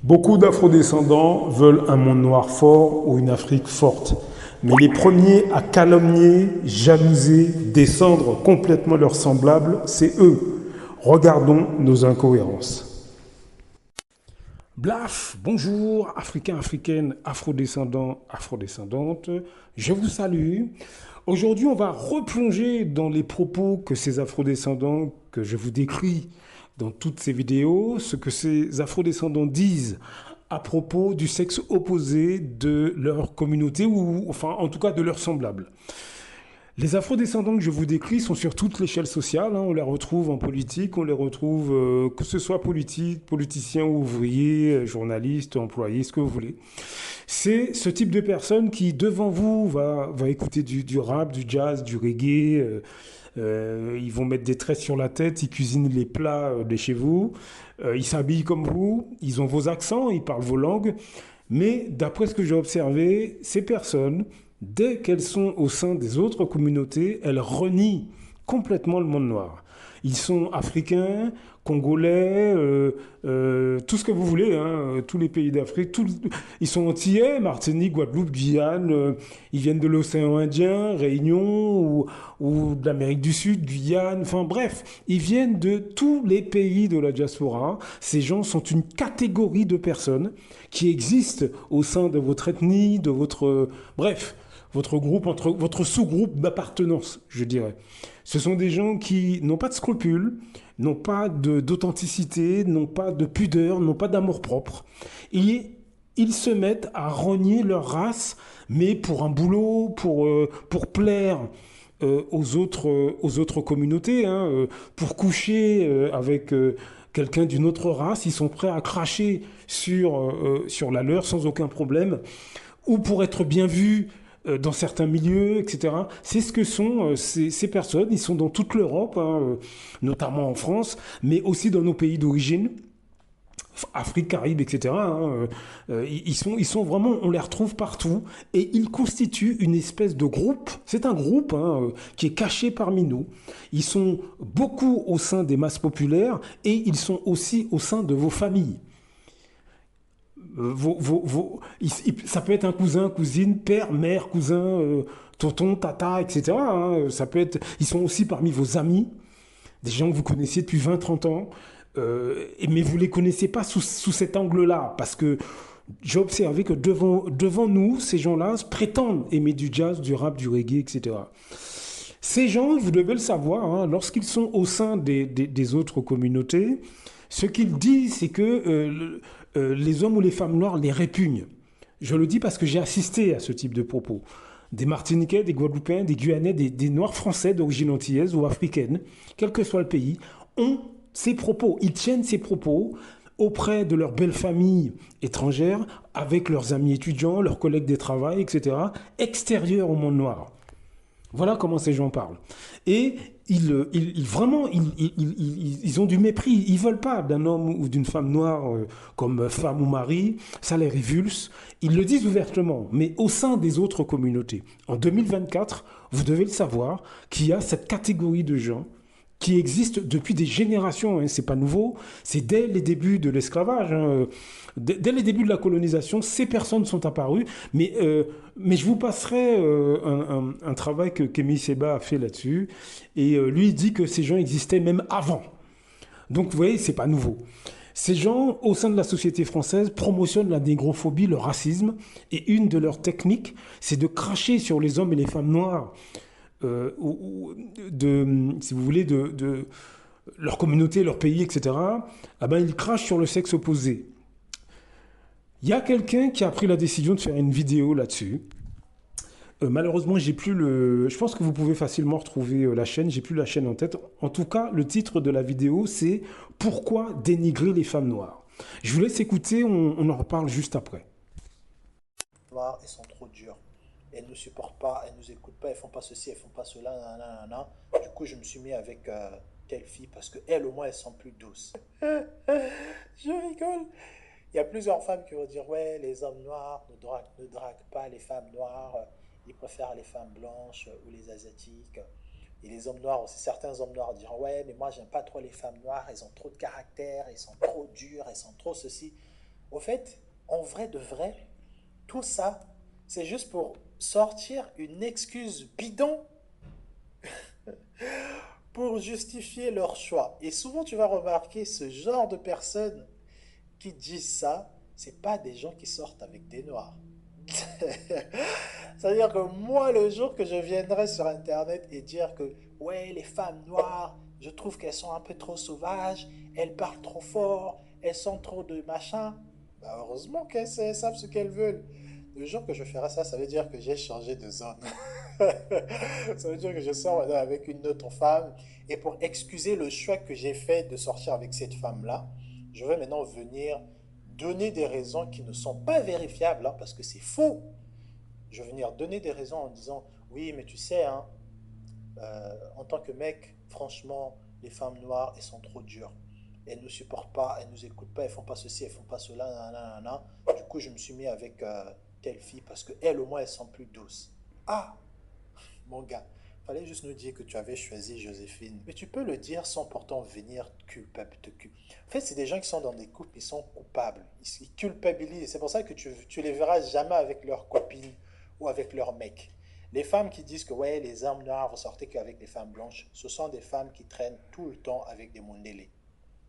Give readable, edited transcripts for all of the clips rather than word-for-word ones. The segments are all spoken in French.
Beaucoup d'afrodescendants veulent un monde noir fort ou une Afrique forte. Mais les premiers à calomnier, jalouser, descendre complètement leurs semblables, c'est eux. Regardons nos incohérences. Blaf, bonjour, Africains, Africaines, Afrodescendants, Afrodescendantes, je vous salue. Aujourd'hui, on va replonger dans les propos que ces afrodescendants, que je vous décris dans toutes ces vidéos, ce que ces afrodescendants disent à propos du sexe opposé de leur communauté, ou enfin en tout cas de leurs semblables. Les afrodescendants que je vous décris sont sur toute l'échelle sociale, hein. On les retrouve en politique, on les retrouve, que ce soit politique, politiciens, ouvriers, journalistes, employés, ce que vous voulez. C'est ce type de personne qui, devant vous, va écouter du rap, du jazz, du reggae. Ils vont mettre des tresses sur la tête, ils cuisinent les plats de chez vous, ils s'habillent comme vous, ils ont vos accents, ils parlent vos langues. Mais d'après ce que j'ai observé, ces personnes, dès qu'elles sont au sein des autres communautés, elles renient complètement le monde noir. Ils sont africains, congolais, tout ce que vous voulez, hein, tous les pays d'Afrique. Ils sont antillais, Martinique, Guadeloupe, Guyane. Ils viennent de l'océan Indien, Réunion, ou de l'Amérique du Sud, Guyane. Enfin bref, ils viennent de tous les pays de la diaspora. Ces gens sont une catégorie de personnes qui existent au sein de votre ethnie, de votre... bref, votre groupe, votre sous-groupe d'appartenance, je dirais. Ce sont des gens qui n'ont pas de scrupules, n'ont pas d'authenticité, n'ont pas de pudeur, n'ont pas d'amour-propre. Et ils se mettent à renier leur race, mais pour un boulot, pour plaire aux autres communautés, hein, pour coucher avec quelqu'un d'une autre race, ils sont prêts à cracher sur la leur sans aucun problème, ou pour être bien vus dans certains milieux, etc. C'est ce que sont ces personnes. Ils sont dans toute l'Europe, hein, notamment en France, mais aussi dans nos pays d'origine, Afrique, Caraïbes, etc. Hein. Ils sont vraiment, on les retrouve partout, et ils constituent une espèce de groupe. C'est un groupe, hein, qui est caché parmi nous. Ils sont beaucoup au sein des masses populaires, et ils sont aussi au sein de vos familles. Ça peut être un cousin, cousine, père, mère, cousin, tonton, tata, etc. Hein. Ça peut être, ils sont aussi parmi vos amis, des gens que vous connaissiez depuis 20, 30 ans, mais vous ne les connaissez pas sous cet angle-là, parce que j'ai observé que devant nous, ces gens-là prétendent aimer du jazz, du rap, du reggae, etc. Ces gens, vous devez le savoir, hein, lorsqu'ils sont au sein des autres communautés, ce qu'ils disent, c'est que les hommes ou les femmes noires les répugnent. Je le dis parce que j'ai assisté à ce type de propos. Des Martiniquais, des Guadeloupéens, des Guyanais, des Noirs français d'origine antillaise ou africaine, quel que soit le pays, ont ces propos. Ils tiennent ces propos auprès de leurs belles familles étrangères, avec leurs amis étudiants, leurs collègues de travail, etc., extérieurs au monde noir. Voilà comment ces gens parlent. Et vraiment, ils ont du mépris. Ils ne veulent pas d'un homme ou d'une femme noire comme femme ou mari. Ça les révulse. Ils le disent ouvertement, mais au sein des autres communautés. En 2024, vous devez le savoir, qu'il y a cette catégorie de gens qui existe depuis des générations, hein, c'est pas nouveau, c'est dès les débuts de l'esclavage, hein, dès les débuts de la colonisation, ces personnes sont apparues, mais je vous passerai un travail que Kémy Seba a fait là-dessus, et lui il dit que ces gens existaient même avant. Donc vous voyez, c'est pas nouveau. Ces gens, au sein de la société française, promotionnent la négrophobie, le racisme, et une de leurs techniques, c'est de cracher sur les hommes et les femmes noirs, si vous voulez, de leur communauté, leur pays, etc., ah ben, ils crachent sur le sexe opposé. Il y a quelqu'un qui a pris la décision de faire une vidéo là-dessus. Malheureusement, j'ai plus le... Je pense que vous pouvez facilement retrouver la chaîne, j'ai plus la chaîne en tête. En tout cas, le titre de la vidéo, c'est « Pourquoi dénigrer les femmes noires ?» Je vous laisse écouter, on en reparle juste après. Noires, elles sont trop dures. Elles ne supportent pas, elles ne nous écoutent pas, elles font pas ceci, elles font pas cela, nanana. Du coup, je me suis mis avec telle fille parce qu'elles, au moins, elles sont plus douces. Je rigole. Il y a plusieurs femmes qui vont dire, ouais, les hommes noirs ne draguent pas les femmes noires, ils préfèrent les femmes blanches ou les asiatiques. Et les hommes noirs aussi, certains hommes noirs diront, ouais, mais moi, j'aime pas trop les femmes noires, elles ont trop de caractère, elles sont trop dures, elles sont trop ceci. Au fait, en vrai de vrai, tout ça, c'est juste pour sortir une excuse bidon pour justifier leur choix. Et souvent, tu vas remarquer ce genre de personnes qui disent ça, c'est pas des gens qui sortent avec des noirs. C'est-à-dire que moi, le jour que je viendrai sur Internet et dire que, ouais, les femmes noires, je trouve qu'elles sont un peu trop sauvages, elles parlent trop fort, elles sont trop de machin, bah heureusement qu'elles savent ce qu'elles veulent. Le jour que je ferai ça, ça veut dire que j'ai changé de zone. Ça veut dire que je sors maintenant avec une autre femme. Et pour excuser le choix que j'ai fait de sortir avec cette femme-là, je vais maintenant venir donner des raisons qui ne sont pas vérifiables, hein, parce que c'est faux. Je vais venir donner des raisons en disant, oui, mais tu sais, hein, en tant que mec, franchement, les femmes noires, elles sont trop dures. Elles ne supportent pas, elles ne nous écoutent pas, elles font pas ceci, elles font pas cela, nanana, nanana. Du coup, je me suis mis avec telle fille parce que elles, au moins, elles sont plus douces. Ah, mon gars, fallait juste nous dire que tu avais choisi Joséphine. Mais tu peux le dire sans pourtant venir culpable. En fait, c'est des gens qui sont dans des couples, ils sont coupables. Ils culpabilisent. C'est pour ça que tu les verras jamais avec leurs copines ou avec leurs mecs. Les femmes qui disent que ouais, les hommes noirs vont sortir qu'avec des femmes blanches, ce sont des femmes qui traînent tout le temps avec des mondélés.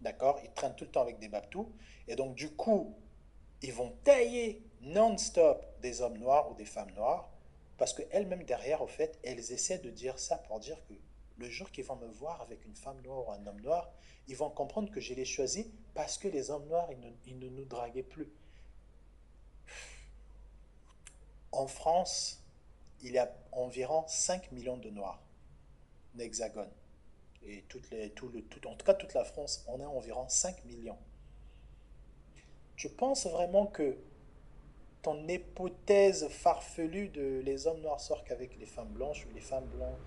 D'accord? Ils traînent tout le temps avec des babtous. Et donc, du coup, ils vont tailler non-stop des hommes noirs ou des femmes noires parce qu'elles-mêmes derrière, au fait, elles essaient de dire ça pour dire que le jour qu'ils vont me voir avec une femme noire ou un homme noir, ils vont comprendre que je l'ai choisi parce que les hommes noirs, ils ne nous draguaient plus. En France, il y a environ 5 millions de noirs, l'Hexagone. Et en tout cas, toute la France, on est environ 5 millions. Tu penses vraiment que ton hypothèse farfelue de les hommes noirs sortent qu'avec les femmes blanches ou les femmes blanches,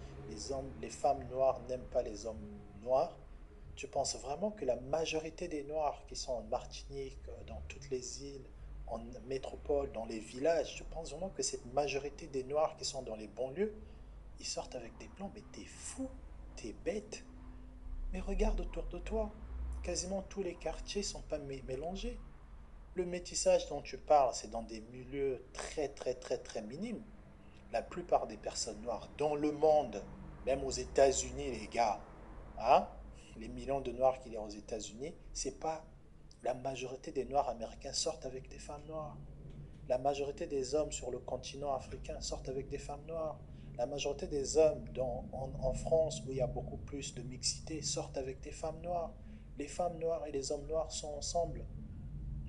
les femmes noires n'aiment pas les hommes noirs, tu penses vraiment que la majorité des noirs qui sont en Martinique, dans toutes les îles, en métropole, dans les villages, tu penses vraiment que cette majorité des noirs qui sont dans les banlieues, ils sortent avec des blancs? Mais t'es fou, t'es bête. Mais regarde autour de toi, quasiment tous les quartiers sont pas mélangés. Le métissage dont tu parles, c'est dans des milieux très très très très minimes. La plupart des personnes noires dans le monde, même aux États-Unis, les gars, hein, les millions de noirs qu'il y a aux États-Unis, c'est pas la majorité des noirs américains sortent avec des femmes noires. La majorité des hommes sur le continent africain sortent avec des femmes noires. La majorité des hommes en France, où il y a beaucoup plus de mixité, sortent avec des femmes noires. Les femmes noires et les hommes noirs sont ensemble.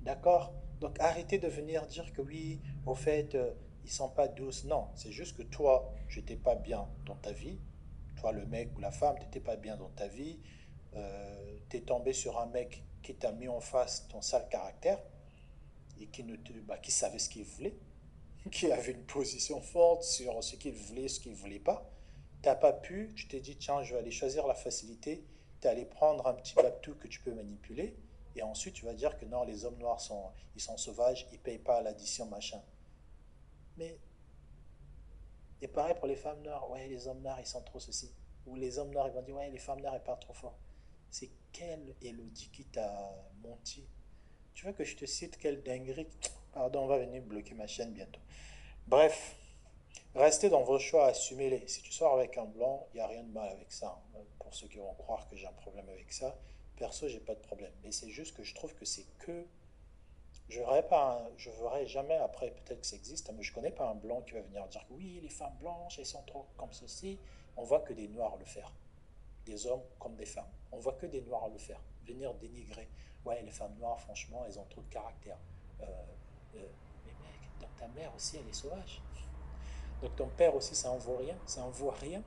D'accord? Donc arrêtez de venir dire que oui, au fait, ils sont pas douces. Non, c'est juste que toi, tu n'étais pas bien dans ta vie. Toi, le mec ou la femme, tu n'étais pas bien dans ta vie. Tu es tombé sur un mec qui t'a mis en face ton sale caractère et qui savait ce qu'il voulait, qui avait une position forte sur ce qu'il voulait, ce qu'il voulait pas. T'as pas pu, tu t'es dit, tiens, je vais aller choisir la facilité. Tu es allé prendre un petit bateau que tu peux manipuler. Et ensuite, tu vas dire que non, les hommes noirs ils sont sauvages, ils payent pas l'addition, machin. Mais, et pareil pour les femmes noires. Ouais, les hommes noirs, ils sont trop ceci. Ou les hommes noirs, ils vont dire, ouais, les femmes noires, elles parlent trop fort. C'est quelle Elodie qui t'a menti? Tu veux que je te cite quelle dinguerie? Pardon, on va venir bloquer ma chaîne bientôt. Bref, restez dans vos choix, assumez-les. Si tu sors avec un blanc, il n'y a rien de mal avec ça, hein. Pour ceux qui vont croire que j'ai un problème avec ça, perso, j'ai pas de problème. Mais c'est juste que je trouve que c'est que. Je verrai jamais, après, peut-être que ça existe, hein, mais je connais pas un blanc qui va venir dire que oui, les femmes blanches, elles sont trop comme ceci. On voit que des noirs le faire. Des hommes comme des femmes. On voit que des noirs le faire. Venir dénigrer. Ouais, les femmes noires, franchement, elles ont trop de caractère. Euh, mais mec, donc ta mère aussi, elle est sauvage. Donc ton père aussi, ça en vaut rien. Ça en vaut rien.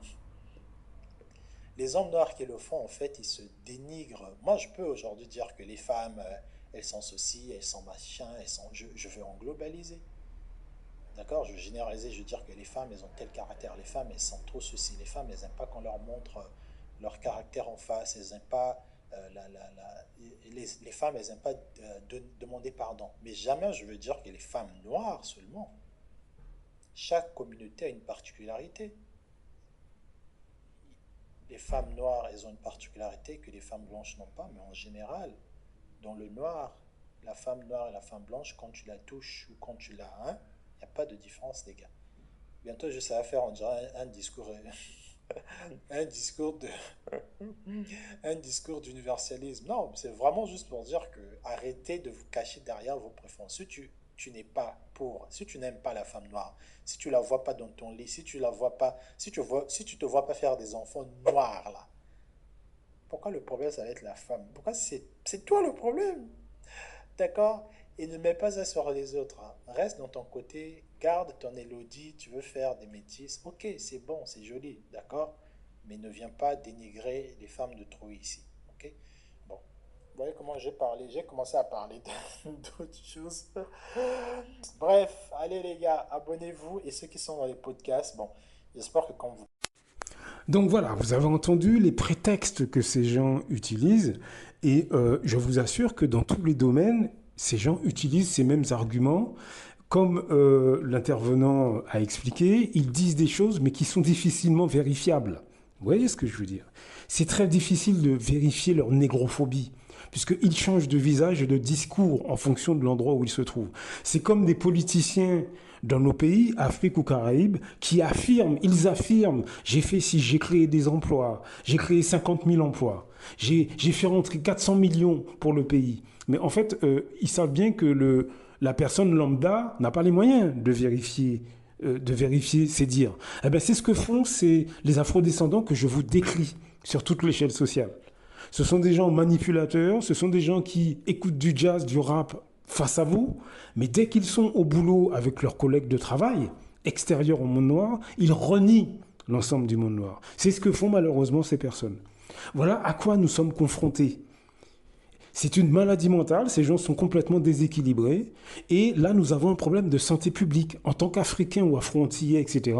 Les hommes noirs qui le font, en fait, ils se dénigrent. Moi, je peux aujourd'hui dire que les femmes, elles sont ceci, elles sont machin, elles sont. Je veux en globaliser. D'accord? Je veux généraliser, je veux dire que les femmes, elles ont tel caractère. Les femmes, elles sont trop ceci. Les femmes, elles n'aiment pas qu'on leur montre leur caractère en face. Elles n'aiment pas. Les femmes, elles n'aiment pas demander pardon. Mais jamais je veux dire que les femmes noires seulement. Chaque communauté a une particularité. Les femmes noires, elles ont une particularité que les femmes blanches n'ont pas, mais en général, dans le noir, la femme noire et la femme blanche, quand tu la touches ou quand tu la... Hein, il n'y a pas de différence, les gars. Bientôt, ça va faire, on dirait, un discours, un discours de, un discours d'universalisme. Non, c'est vraiment juste pour dire que arrêtez de vous cacher derrière vos préférences. Si tu n'es pas pour, si tu n'aimes pas la femme noire, si tu la vois pas dans ton lit, si tu la vois pas, si tu te vois pas faire des enfants noirs là, pourquoi le problème ça va être la femme? Pourquoi c'est toi le problème? D'accord? Et ne mets pas ça sur les autres, hein. Reste dans ton côté, garde ton élodie, tu veux faire des métisses. Ok, c'est bon, c'est joli, d'accord? Mais ne viens pas dénigrer les femmes de trop ici. Ok? Bon. Vous voyez comment j'ai commencé à parler d'autres choses. Bref, allez les gars, abonnez-vous et ceux qui sont dans les podcasts, bon, j'espère que quand vous... Donc voilà, vous avez entendu les prétextes que ces gens utilisent et je vous assure que dans tous les domaines, ces gens utilisent ces mêmes arguments. Comme l'intervenant a expliqué, ils disent des choses mais qui sont difficilement vérifiables. Vous voyez ce que je veux dire? C'est très difficile de vérifier leur négrophobie, puisqu'ils changent de visage et de discours en fonction de l'endroit où ils se trouvent. C'est comme des politiciens dans nos pays, Afrique ou Caraïbes, qui affirment, ils affirment, j'ai fait ci, j'ai créé des emplois, j'ai créé 50 000 emplois, j'ai fait rentrer 400 millions pour le pays. Mais en fait, ils savent bien que la personne lambda n'a pas les moyens de vérifier ses dires. Eh ben, c'est ce que font les afrodescendants que je vous décris sur toute l'échelle sociale. Ce sont des gens manipulateurs, ce sont des gens qui écoutent du jazz, du rap face à vous, mais dès qu'ils sont au boulot avec leurs collègues de travail, extérieurs au monde noir, ils renient l'ensemble du monde noir. C'est ce que font malheureusement ces personnes. Voilà à quoi nous sommes confrontés. C'est une maladie mentale, ces gens sont complètement déséquilibrés. Et là, nous avons un problème de santé publique. En tant qu'Africain ou Afro-Antillais, etc.,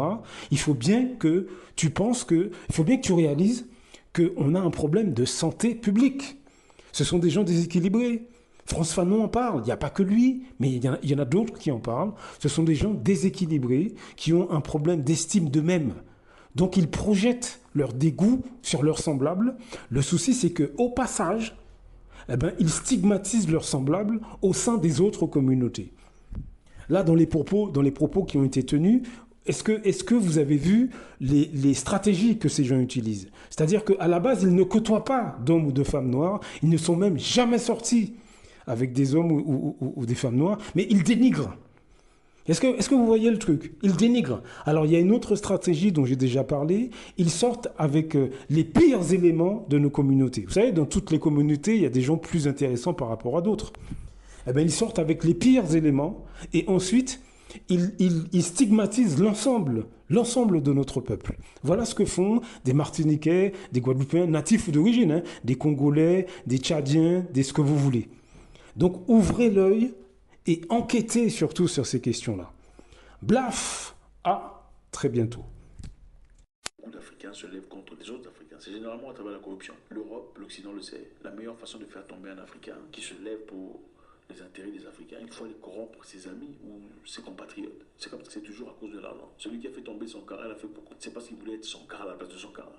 il faut bien que tu penses que, il faut bien que tu réalises qu'on a un problème de santé publique. Ce sont des gens déséquilibrés. François Fanon en parle, il n'y a pas que lui, mais il y en a d'autres qui en parlent. Ce sont des gens déséquilibrés qui ont un problème d'estime d'eux-mêmes. Donc ils projettent leur dégoût sur leurs semblables. Le souci, c'est qu'au passage, eh ben, ils stigmatisent leurs semblables au sein des autres communautés. Là, dans les propos qui ont été tenus, est-ce que vous avez vu les stratégies que ces gens utilisent? C'est-à-dire qu'à la base, ils ne côtoient pas d'hommes ou de femmes noires, ils ne sont même jamais sortis avec des hommes ou des femmes noires, mais ils dénigrent. Est-ce que vous voyez le truc? Ils dénigrent. Alors, il y a une autre stratégie dont j'ai déjà parlé. Ils sortent avec les pires éléments de nos communautés. Vous savez, dans toutes les communautés, il y a des gens plus intéressants par rapport à d'autres. Eh bien, ils sortent avec les pires éléments et ensuite, ils stigmatisent l'ensemble de notre peuple. Voilà ce que font des Martiniquais, des Guadeloupéens, natifs ou d'origine, hein, des Congolais, des Tchadiens, des ce que vous voulez. Donc, ouvrez l'œil et enquêtez surtout sur ces questions-là. Blaf! À très bientôt. Beaucoup d'Africains se lèvent contre les autres Africains. C'est généralement à travers la corruption. L'Europe, l'Occident le sait. La meilleure façon de faire tomber un Africain qui se lève pour les intérêts des Africains, il faut aller corrompre ses amis ou ses compatriotes. C'est comme ça, c'est toujours à cause de l'argent. Celui qui a fait tomber son cara, il a fait pourquoi? C'est parce qu'il voulait être son cara à la place de son cara.